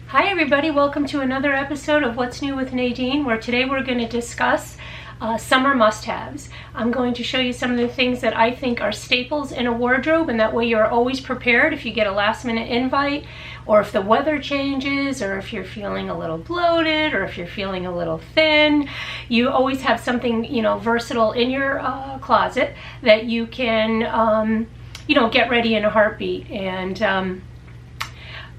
Hi everybody, welcome to another episode of What's New with Nadine, where today we're going to discuss summer must-haves. I'm going to show you some of the things that I think are staples in a wardrobe, and that way you're always prepared if you get a last-minute invite, or if the weather changes, or if you're feeling a little bloated, or if you're feeling a little thin. You always have something, versatile in your closet that you can, get ready in a heartbeat. And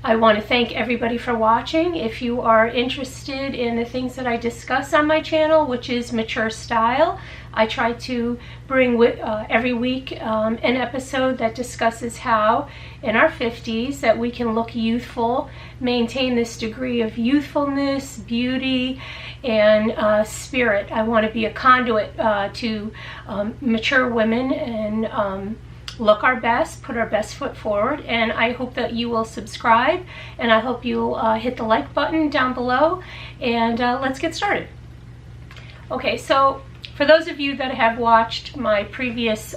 I want to thank everybody for watching. If you are interested in the things that I discuss on my channel, which is mature style, I try to bring every week an episode that discusses how in our 50s that we can look youthful, maintain this degree of youthfulness, beauty, and spirit. I want to be a conduit to mature women and look our best, put our best foot forward, and I hope that you will subscribe, and I hope you'll hit the like button down below, and let's get started. Okay, so for those of you that have watched my previous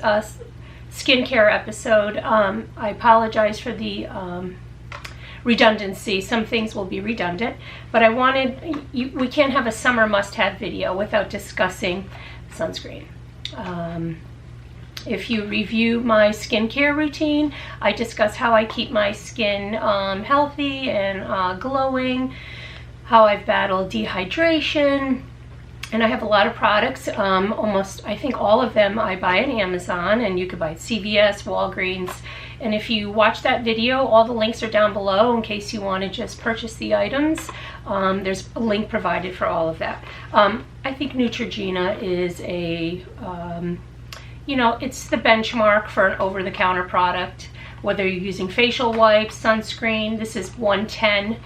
skincare episode, I apologize for the redundancy. Some things will be redundant, but we can't have a summer must-have video without discussing sunscreen. If you review my skincare routine, I discuss how I keep my skin healthy and glowing, how I've battled dehydration, and I have a lot of products. I think all of them I buy on Amazon, and you could buy at CVS, Walgreens. And if you watch that video, all the links are down below in case you want to just purchase the items. There's a link provided for all of that. I think Neutrogena is it's the benchmark for an over-the-counter product, whether you're using facial wipes, sunscreen. This is 110.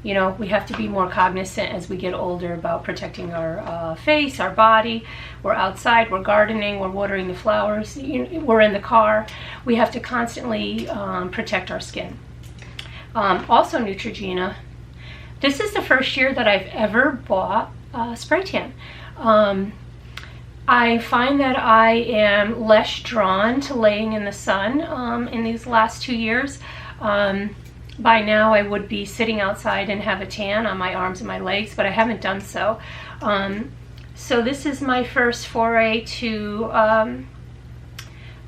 We have to be more cognizant as we get older about protecting our face, our body. We're outside, we're gardening, we're watering the flowers, we're in the car. We have to constantly protect our skin. Also Neutrogena. This is the first year that I've ever bought spray tan. I find that I am less drawn to laying in the sun in these last 2 years. By now I would be sitting outside and have a tan on my arms and my legs, but I haven't done so. So this is my first foray to,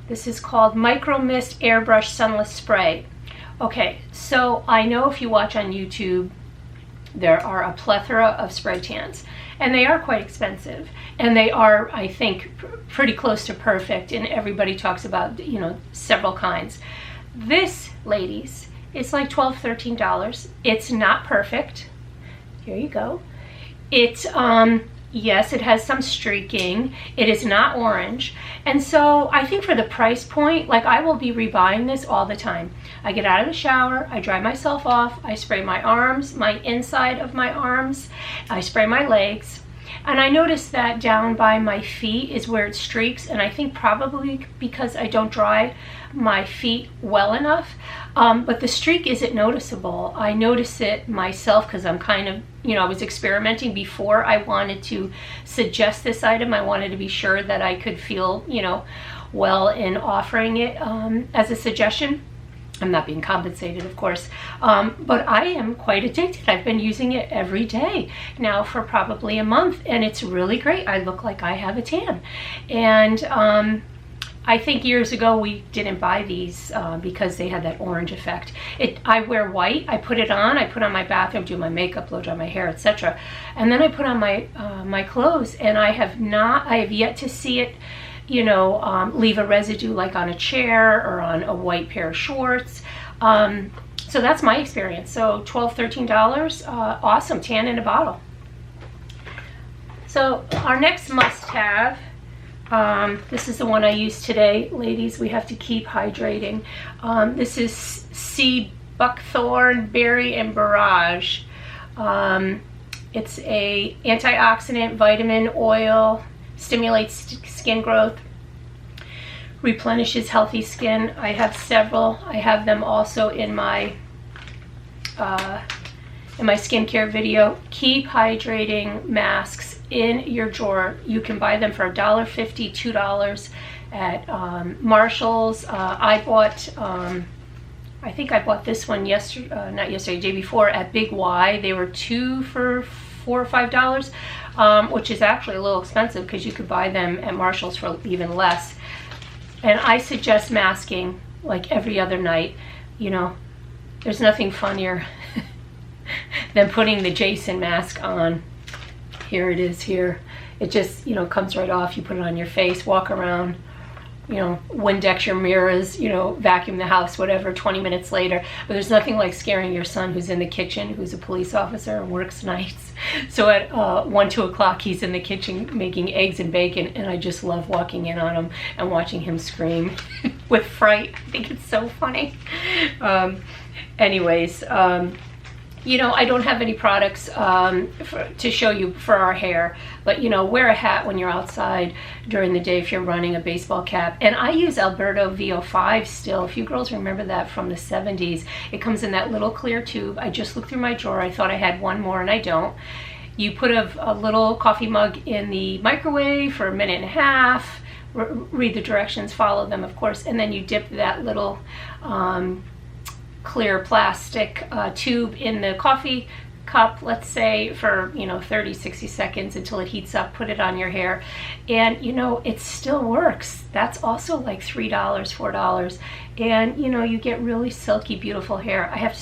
this is called Micro Mist Airbrush Sunless Spray. Okay, so I know if you watch on YouTube, there are a plethora of spray tans, and they are quite expensive, and they are, I think, pretty close to perfect, and everybody talks about, several kinds. This, ladies, it's like $12, $13. It's not perfect. Here you go. It's, yes, it has some streaking. It is not orange. And so I think for the price point, I will be rebuying this all the time. I get out of the shower, I dry myself off, I spray my arms, my inside of my arms, I spray my legs. And I notice that down by my feet is where it streaks, and I think probably because I don't dry my feet well enough. But the streak isn't noticeable. I notice it myself because I'm kind of, I was experimenting before I wanted to suggest this item. I wanted to be sure that I could feel, well in offering it as a suggestion. I'm not being compensated, of course, but I am quite addicted. I've been using it every day now for probably a month, and it's really great. I look like I have a tan. And I think years ago we didn't buy these because they had that orange effect. I wear white, I put it on, I put on my bathroom, do my makeup, blow dry my hair, etc. And then I put on my clothes, and I have yet to see it leave a residue like on a chair or on a white pair of shorts. So that's my experience. So $12, $13, awesome, tan in a bottle. So our next must-have, this is the one I use today. Ladies, we have to keep hydrating. This is Sea Buckthorn Berry and Barrage. It's a antioxidant vitamin oil, stimulates skin growth, replenishes healthy skin. I have several. I have them also in my skincare video. Keep hydrating masks in your drawer. You can buy them for $1.50, $2 at Marshall's. I I think I bought this one yesterday, not yesterday, day before at Big Y. They were 2 for $4 or $5, which is actually a little expensive because you could buy them at Marshall's for even less. And I suggest masking like every other night. You know, there's nothing funnier than putting the Jason mask on. Here it is here. It just, you know, comes right off. You put it on your face, walk around, you know, Windex your mirrors, you know, vacuum the house, whatever, 20 minutes later. But there's nothing like scaring your son who's in the kitchen, who's a police officer and works nights. So at 1, 2 o'clock, he's in the kitchen making eggs and bacon, and I just love walking in on him and watching him scream with fright. I think it's so funny. Anyways, you know, I don't have any products to show you for our hair, but, you know, wear a hat when you're outside during the day if you're running, a baseball cap. And I use Alberto VO5 still. If you girls remember that from the 70s, it comes in that little clear tube. I just looked through my drawer. I thought I had one more, and I don't. You put a little coffee mug in the microwave for 1.5 minutes, read the directions, follow them, of course, and then you dip that little clear plastic tube in the coffee cup, let's say, for, you know, 30, 60 seconds until it heats up. Put it on your hair, and, you know, it still works. That's also like $3, $4, and, you know, you get really silky, beautiful hair. I have to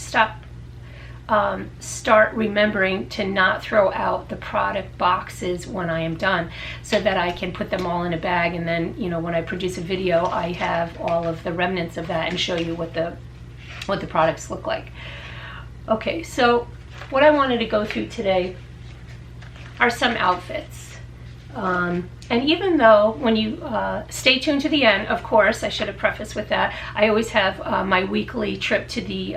start remembering to not throw out the product boxes when I am done, so that I can put them all in a bag, and then, you know, when I produce a video, I have all of the remnants of that and show you what the products look like. Okay, so what I wanted to go through today are some outfits. And even though, when you stay tuned to the end, of course, I should have prefaced with that, I always have my weekly trip to the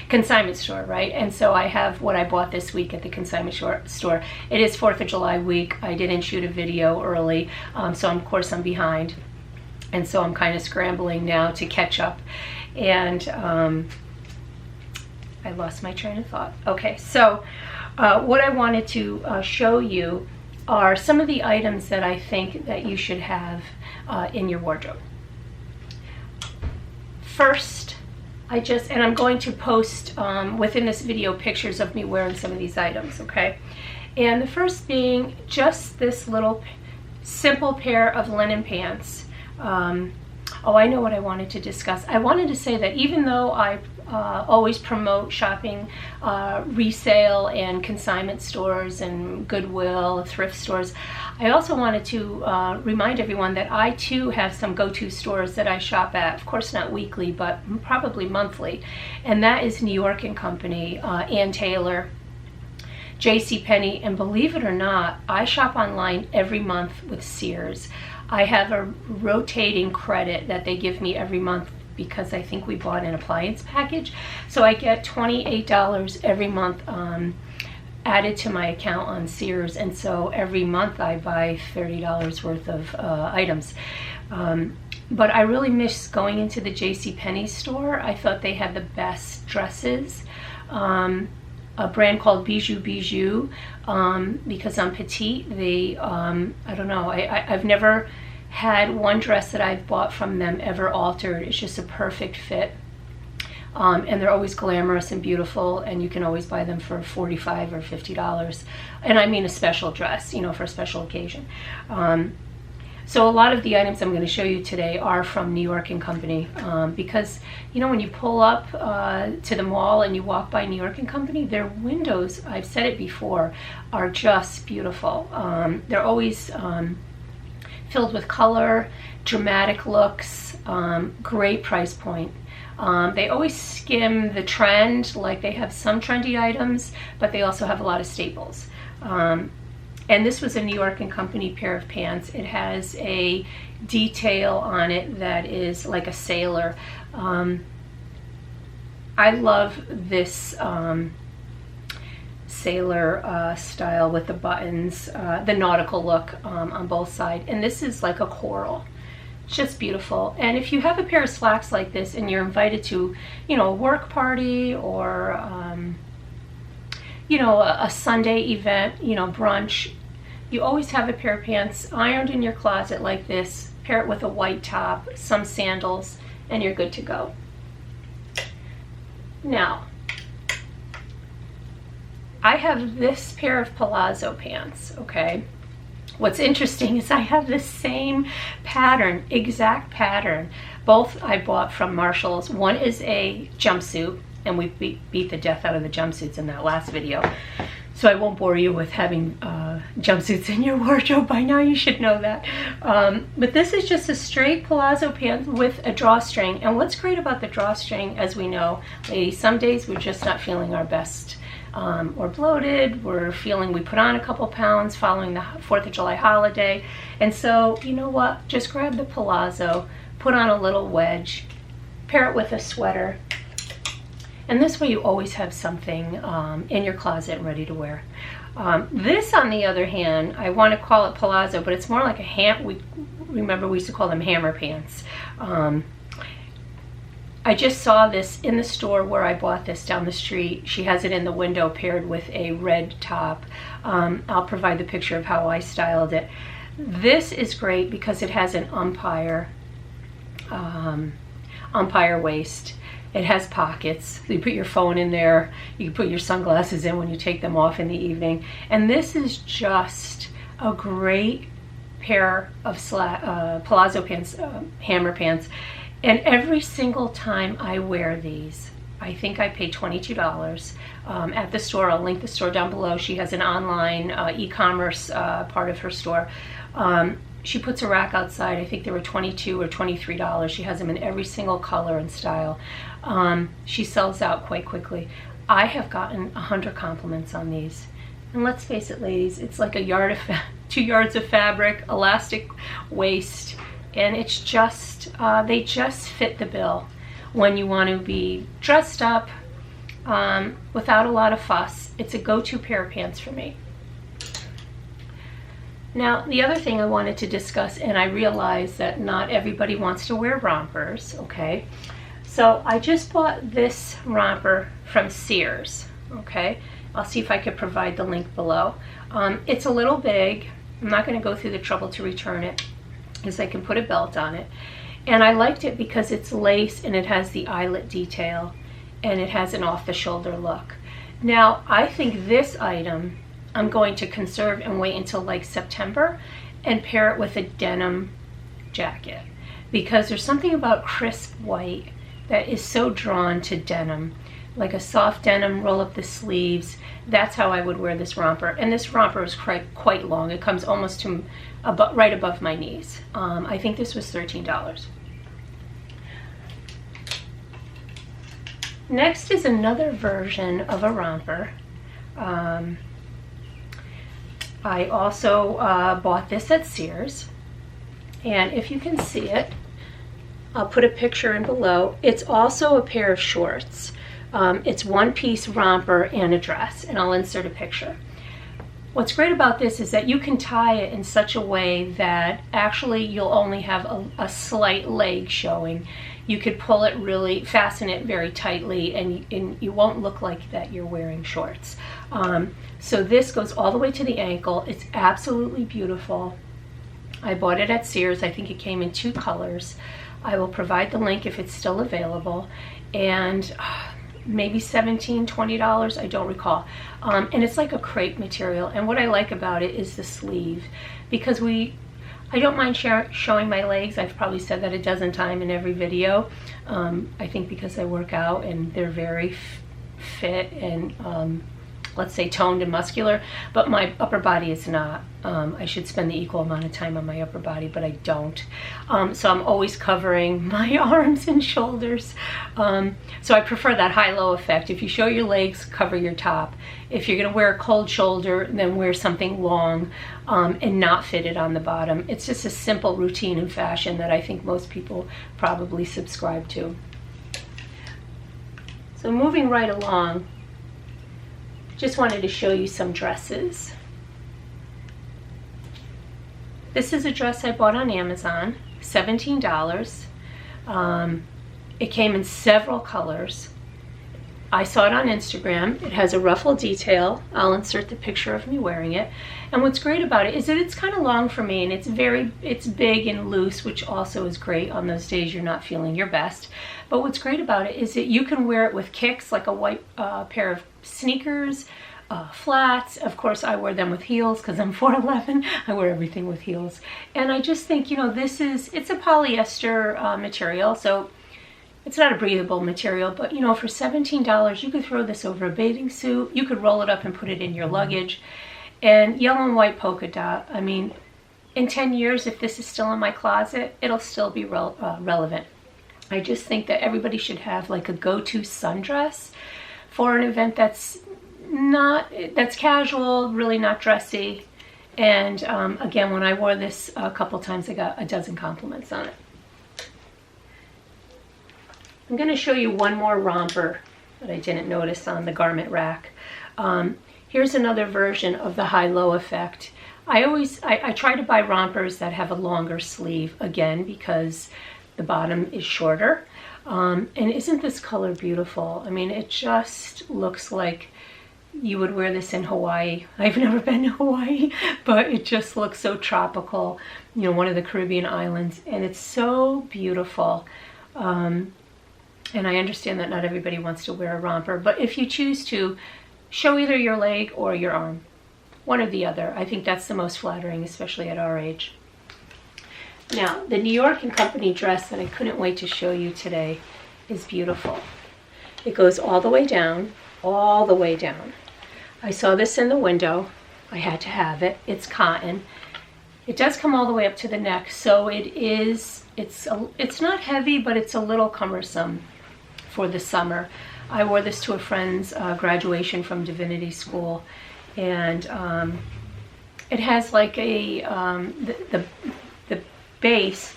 consignment store, right? And so I have what I bought this week at the consignment store. It is 4th of July week. I didn't shoot a video early, so of course I'm behind. And so I'm kind of scrambling now to catch up. And I lost my train of thought. Okay, so what I wanted to show you are some of the items that I think that you should have in your wardrobe. First, and I'm going to post within this video pictures of me wearing some of these items, okay? And the first being just this little simple pair of linen pants. Oh, I know what I wanted to discuss. I wanted to say that even though I always promote shopping resale and consignment stores and Goodwill, thrift stores, I also wanted to remind everyone that I too have some go-to stores that I shop at. Of course not weekly, but probably monthly. And that is New York & Company, Ann Taylor, JCPenney, and believe it or not, I shop online every month with Sears. I have a rotating credit that they give me every month because I think we bought an appliance package. So I get $28 every month added to my account on Sears. And so every month I buy $30 worth of items. But I really miss going into the JCPenney store. I thought they had the best dresses. A brand called Bijou, because I'm petite. They, I don't know, I've never had one dress that I've bought from them ever altered. It's just a perfect fit. And they're always glamorous and beautiful, and you can always buy them for $45 or $50. And I mean a special dress, you know, for a special occasion. So a lot of the items I'm going to show you today are from New York & Company, because, you know, when you pull up to the mall and you walk by New York & Company, their windows, I've said it before, are just beautiful. They're always filled with color, dramatic looks, great price point. They always skim the trend, like they have some trendy items, but they also have a lot of staples. And this was a New York & Company pair of pants. It has a detail on it that is like a sailor. I love this sailor style with the buttons, the nautical look on both sides. And this is like a coral. It's just beautiful. And if you have a pair of slacks like this and you're invited to, you know, a work party or you know, a Sunday event, you know, brunch, you always have a pair of pants ironed in your closet like this, pair it with a white top, some sandals, and you're good to go. Now, I have this pair of palazzo pants, okay? What's interesting is I have the same pattern, exact pattern. Both I bought from Marshall's. One is a jumpsuit, and we beat the death out of the jumpsuits in that last video. So I won't bore you with having jumpsuits in your wardrobe. By now you should know that. But this is just a straight palazzo pant with a drawstring. And what's great about the drawstring, as we know, ladies, some days we're just not feeling our best. We're bloated, we're feeling we put on a couple pounds following the 4th of July holiday. And so, you know what? Just grab the palazzo, put on a little wedge, pair it with a sweater. And this way you always have something in your closet ready to wear. This, on the other hand, I want to call it palazzo, but it's more like a remember we used to call them hammer pants. I just saw this in the store where I bought this down the street. She has it in the window paired with a red top. I'll provide the picture of how I styled it. This is great because it has an umpire waist. It has pockets. So you put your phone in there. You can put your sunglasses in when you take them off in the evening. And this is just a great pair of palazzo pants, hammer pants. And every single time I wear these, I think I pay $22 at the store. I'll link the store down below. She has an online e-commerce part of her store. She puts a rack outside. I think they were $22 or $23. She has them in every single color and style. She sells out quite quickly. I have gotten 100 compliments on these. And let's face it, ladies, it's like 2 yards of fabric, elastic waist, and it's just, they just fit the bill when you want to be dressed up without a lot of fuss. It's a go-to pair of pants for me. Now, the other thing I wanted to discuss, and I realize that not everybody wants to wear rompers, okay? So I just bought this romper from Sears, okay? I'll see if I could provide the link below. It's a little big. I'm not going to go through the trouble to return it, because I can put a belt on it. And I liked it because it's lace and it has the eyelet detail and it has an off-the-shoulder look. Now, I think this item I'm going to conserve and wait until like September and pair it with a denim jacket, because there's something about crisp white that is so drawn to denim. Like a soft denim, roll up the sleeves. That's how I would wear this romper. And this romper is quite long. It comes almost to right above my knees. I think this was $13. Next is another version of a romper. I also bought this at Sears. And if you can see it, I'll put a picture in below. It's also a pair of shorts. It's one-piece romper and a dress, and I'll insert a picture. What's great about this is that you can tie it in such a way that actually you'll only have a slight leg showing. You could pull it really, fasten it very tightly, and you won't look like that you're wearing shorts. So this goes all the way to the ankle. It's absolutely beautiful. I bought it at Sears. I think it came in 2 colors. I will provide the link if it's still available. And maybe $17, $20, I don't recall. And it's like a crepe material. And what I like about it is the sleeve, because I don't mind showing my legs. I've probably said that a dozen times in every video. I think because I work out and they're very fit and let's say toned and muscular, but my upper body is not. I should spend the equal amount of time on my upper body, but I don't. So I'm always covering my arms and shoulders. So I prefer that high-low effect. If you show your legs, cover your top. If you're gonna wear a cold shoulder, then wear something long and not fitted on the bottom. It's just a simple routine and fashion that I think most people probably subscribe to. So moving right along, just wanted to show you some dresses. This is a dress I bought on Amazon, $17. It came in several colors. I saw it on Instagram. It has a ruffle detail. I'll insert the picture of me wearing it. And what's great about it is that it's kind of long for me, and it's big and loose, which also is great on those days you're not feeling your best. But what's great about it is that you can wear it with kicks, like a white pair of sneakers, flats. Of course, I wear them with heels because I'm 4'11". I wear everything with heels. And I just think, you know, it's a polyester material, so it's not a breathable material, but, you know, for $17, you could throw this over a bathing suit. You could roll it up and put it in your luggage. And yellow and white polka dot. I mean, in 10 years, if this is still in my closet, it'll still be relevant. I just think that everybody should have like a go-to sundress for an event that's casual, really not dressy. And again, when I wore this a couple times, I got a dozen compliments on it. I'm going to show you one more romper that I didn't notice on the garment rack. Here's another version of the high-low effect. I try to buy rompers that have a longer sleeve, again, because the bottom is shorter. And isn't this color beautiful? I mean, it just looks like you would wear this in Hawaii. I've never been to Hawaii, but it just looks so tropical, you know, one of the Caribbean islands, and it's so beautiful. And I understand that not everybody wants to wear a romper, but if you choose to, show either your leg or your arm, one or the other. I think that's the most flattering, especially at our age. Now, the New York & Company dress that I couldn't wait to show you today is beautiful. It goes all the way down, all the way down. I saw this in the window. I had to have it. It's cotton. It does come all the way up to the neck, so it's not heavy, but it's a little cumbersome for the summer. I wore this to a friend's graduation from divinity school, and it has like the base,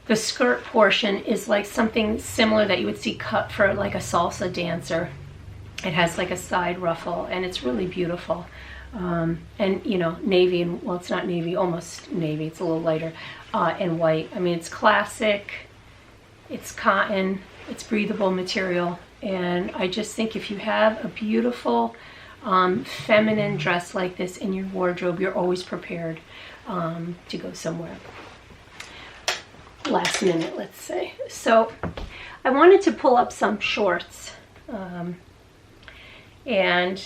the skirt portion is like something similar that you would see cut for like a salsa dancer. It has like a side ruffle, and it's really beautiful. And you know, navy, and well, it's not navy, almost navy, it's a little lighter, and white. I mean, it's classic, it's cotton, it's breathable material, and I just think if you have a beautiful feminine dress like this in your wardrobe, you're always prepared to go somewhere. Last minute, let's say. So I wanted to pull up some shorts, and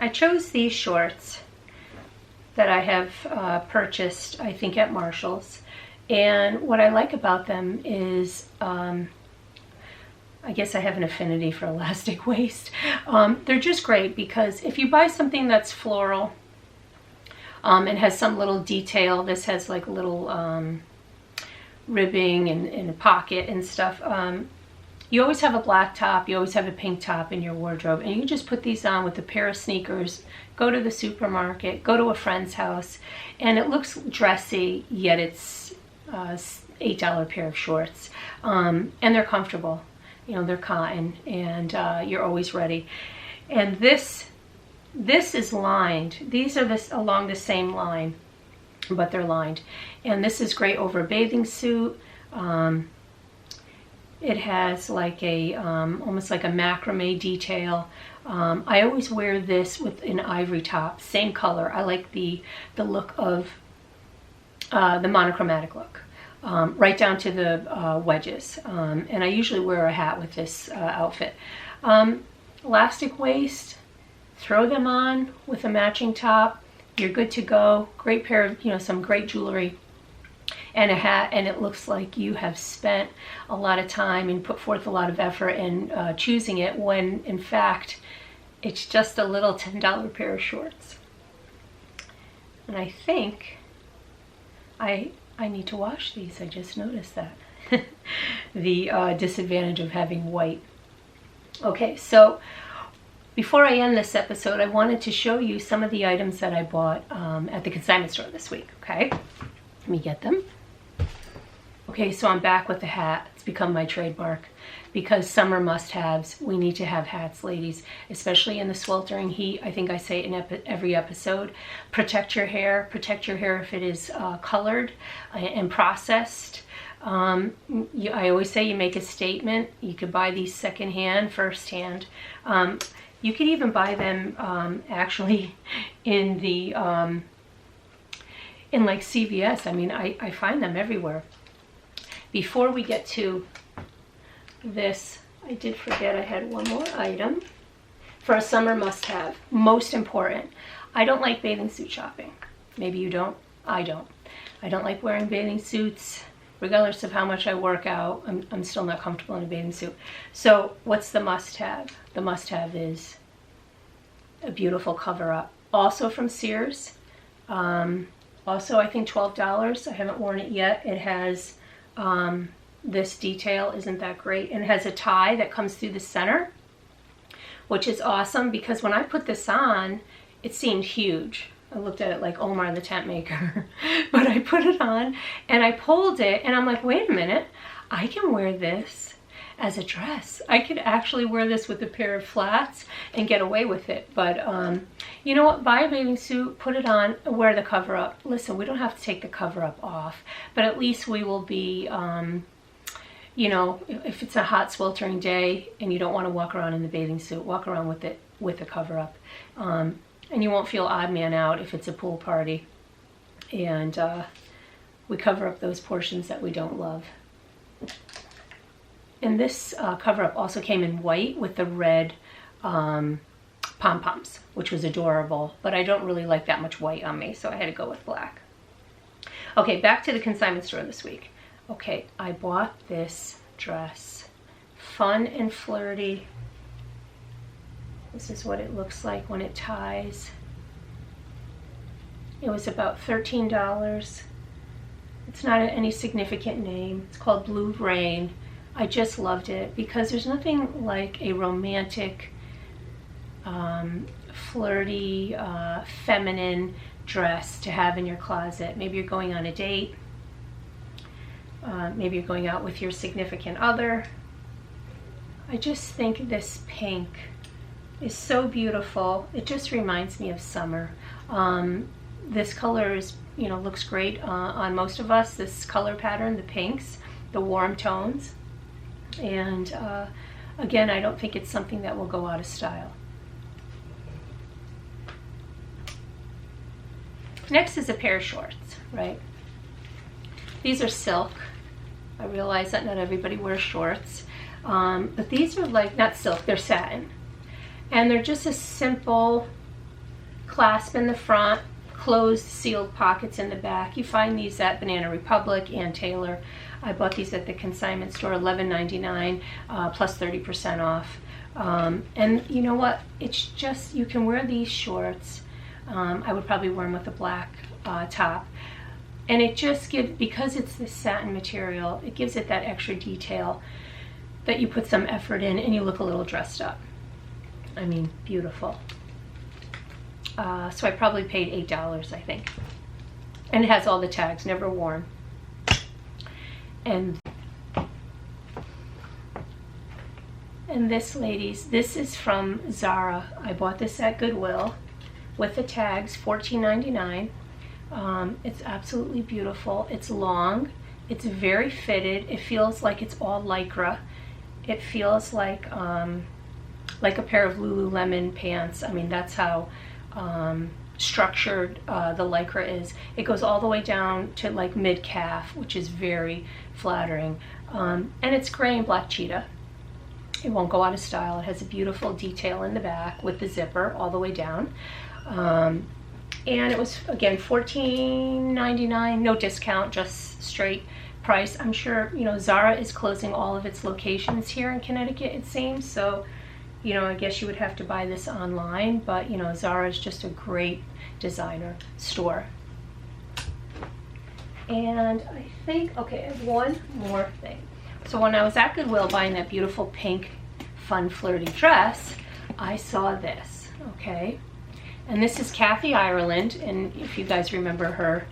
I chose these shorts that I have purchased, I think, at Marshall's. And what I like about them is, I guess I have an affinity for elastic waist. They're just great because if you buy something that's floral and has some little detail, this has like little ribbing and a pocket and stuff. You always have a black top, you always have a pink top in your wardrobe, and you can just put these on with a pair of sneakers, go to the supermarket, go to a friend's house, and it looks dressy, yet it's $8 pair of shorts. And they're comfortable. You know, they're cotton, and you're always ready. And this is lined. These are along the same line, but they're lined. And this is great over a bathing suit. It has like a almost like a macrame detail. I always wear this with an ivory top, same color. I like the look of the monochromatic look, right down to the wedges. And I usually wear a hat with this outfit. Elastic waist, throw them on with a matching top. You're good to go. Great pair of, you know, some great jewelry and a hat, and it looks like you have spent a lot of time and put forth a lot of effort in choosing it, when in fact it's just a little $10 pair of shorts. And I think I need to wash these. I just noticed that. The disadvantage of having white. Okay, so before I end this episode, I wanted to show you some of the items that I bought at the consignment store this week, okay? Let me get them. Okay, so I'm back with the hat. It's become my trademark because summer must-haves. We need to have hats, ladies, especially in the sweltering heat. I think I say it in every episode. Protect your hair. Protect your hair if it is colored and processed. I always say you make a statement. You could buy these secondhand, firsthand. You could even buy them actually in the in like CVS. I mean, I find them everywhere. Before we get to this, I did forget I had one more item for a summer must-have. Most important, I don't like bathing suit shopping. Maybe you don't. I don't. I don't like wearing bathing suits. Regardless of how much I work out, I'm still not comfortable in a bathing suit. So what's the must-have? The must-have is a beautiful cover-up. Also from Sears. Also, I think $12. I haven't worn it yet. It has this detail. Isn't that great? And it has a tie that comes through the center, which is awesome because when I put this on, it seemed huge. I looked at it like Omar the tent maker. But I put it on and I pulled it and I'm like, wait a minute, I can wear this as a dress. I could actually wear this with a pair of flats and get away with it. But you know what? Buy a bathing suit, put it on, wear the cover up. Listen, we don't have to take the cover up off, but at least we will be, you know, if it's a hot sweltering day and you don't want to walk around in the bathing suit, walk around with it with the cover up. And you won't feel odd man out if it's a pool party. And we cover up those portions that we don't love. And this cover-up also came in white with the red pom-poms, which was adorable. But I don't really like that much white on me, so I had to go with black. Okay, back to the consignment store this week. Okay, I bought this dress. Fun and flirty. This is what it looks like when it ties. It was about $13. It's not any significant name. It's called Blue Rain. I just loved it because there's nothing like a romantic, flirty, feminine dress to have in your closet. Maybe you're going on a date. Maybe you're going out with your significant other. I just think this pink is so beautiful. It just reminds me of summer. This color is, you know, looks great on most of us. This color pattern, the pinks, the warm tones. And again, I don't think it's something that will go out of style. Next is a pair of shorts, right? These are silk. I realize that not everybody wears shorts. But these are like, not silk, they're satin. And they're just a simple clasp in the front, closed sealed pockets in the back. You find these at Banana Republic and Taylor. I bought these at the consignment store, $11.99 plus 30% off. And you know what? It's just, you can wear these shorts. I would probably wear them with a black top. And it just gives, because it's this satin material, it gives it that extra detail that you put some effort in and you look a little dressed up. I mean, beautiful. So I probably paid $8, I think. And it has all the tags, never worn. And this, ladies, this is from Zara. I bought this at Goodwill with the tags, $14.99. It's absolutely beautiful. It's long. It's very fitted. It feels like it's all Lycra. It feels like a pair of Lululemon pants. I mean, that's how structured the Lycra is. It goes all the way down to like mid-calf, which is very flattering. And it's gray and black cheetah. It won't go out of style. It has a beautiful detail in the back with the zipper all the way down. And it was, again, $14.99, no discount, just straight price. I'm sure, you know, Zara is closing all of its locations here in Connecticut, it seems. So, you know, I guess you would have to buy this online, but, you know, Zara is just a great designer store. And I think, okay, I have one more thing. So when I was at Goodwill buying that beautiful pink, fun, flirty dress, I saw this, okay? And this is Kathy Ireland, and if you guys remember her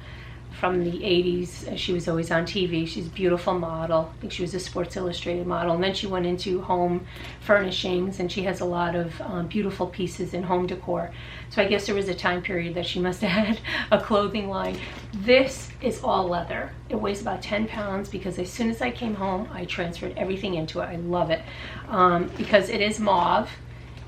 from the 80s. She was always on TV. She's a beautiful model. I think she was a Sports Illustrated model. And then she went into home furnishings, and she has a lot of beautiful pieces in home decor. So I guess there was a time period that she must have had a clothing line. This is all leather. It weighs about 10 pounds because as soon as I came home, I transferred everything into it. I love it because it is mauve.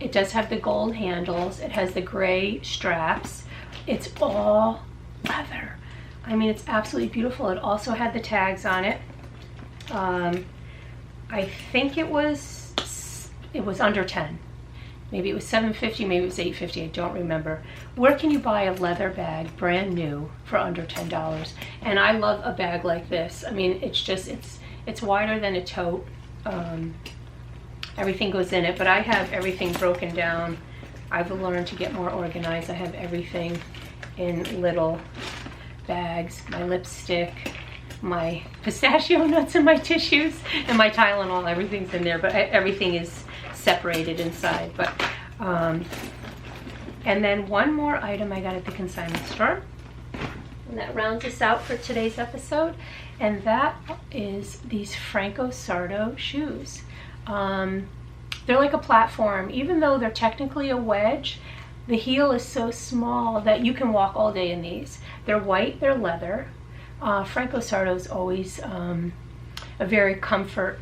It does have the gold handles. It has the gray straps. It's all leather. I mean, it's absolutely beautiful. It also had the tags on it. I think it was under 10. Maybe it was $7.50, maybe it was $8.50, I don't remember. Where can you buy a leather bag brand new for under $10? And I love a bag like this. I mean, it's just, it's wider than a tote. Everything goes in it, but I have everything broken down. I've learned to get more organized. I have everything in little bags. My lipstick, my pistachio nuts, and my tissues, and my Tylenol. Everything's in there, but everything is separated inside. But and then one more item I got at the consignment store, and that rounds us out for today's episode, and that is these Franco Sarto shoes. They're like a platform. Even though they're technically a wedge, the heel is so small that you can walk all day in these. They're white, they're leather. Franco Sarto is always a very comfort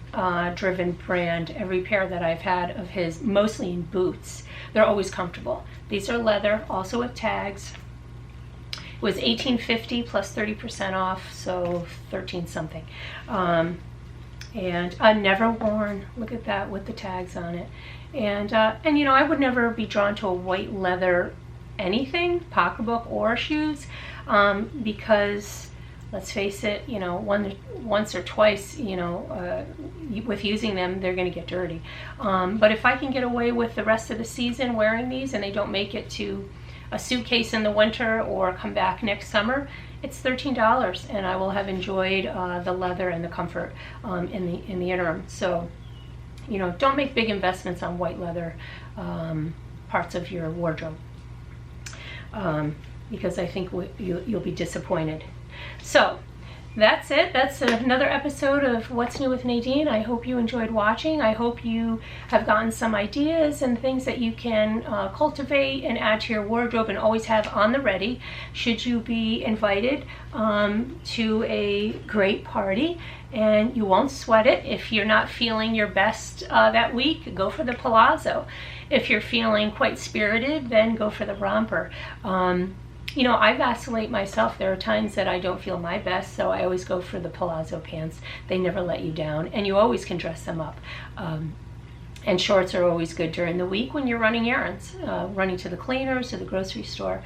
driven brand. Every pair that I've had of his, mostly in boots, they're always comfortable. These are leather, also with tags. It was $18.50 plus 30% off, so 13 something. And never worn. Look at that with the tags on it. And you know, I would never be drawn to a white leather anything, pocketbook or shoes, because let's face it, you know, once or twice, you know, with using them, they're going to get dirty. But if I can get away with the rest of the season wearing these, and they don't make it to a suitcase in the winter or come back next summer, it's $13, and I will have enjoyed the leather and the comfort in the interim. So, you know, don't make big investments on white leather parts of your wardrobe, because I think you'll be disappointed. So that's it. That's another episode of What's New with Nadine. I hope you enjoyed watching. I hope you have gotten some ideas and things that you can cultivate and add to your wardrobe and always have on the ready should you be invited to a great party. And you won't sweat it. If you're not feeling your best that week, go for the palazzo. If you're feeling quite spirited, then go for the romper. You know, I vacillate myself. There are times that I don't feel my best, so I always go for the palazzo pants. They never let you down, and you always can dress them up. And shorts are always good during the week when you're running errands, running to the cleaners, to the grocery store.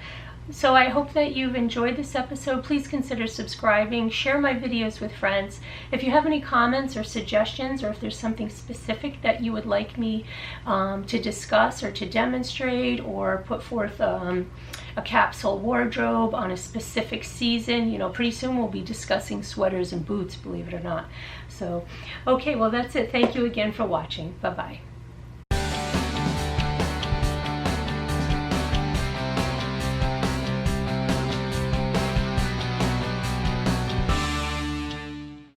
So I hope that you've enjoyed this episode. Please consider subscribing, share my videos with friends. If you have any comments or suggestions, or if there's something specific that you would like me to discuss or to demonstrate, or put forth a capsule wardrobe on a specific season, you know, pretty soon we'll be discussing sweaters and boots, believe it or not. So, okay, well, that's it. Thank you again for watching. Bye-bye.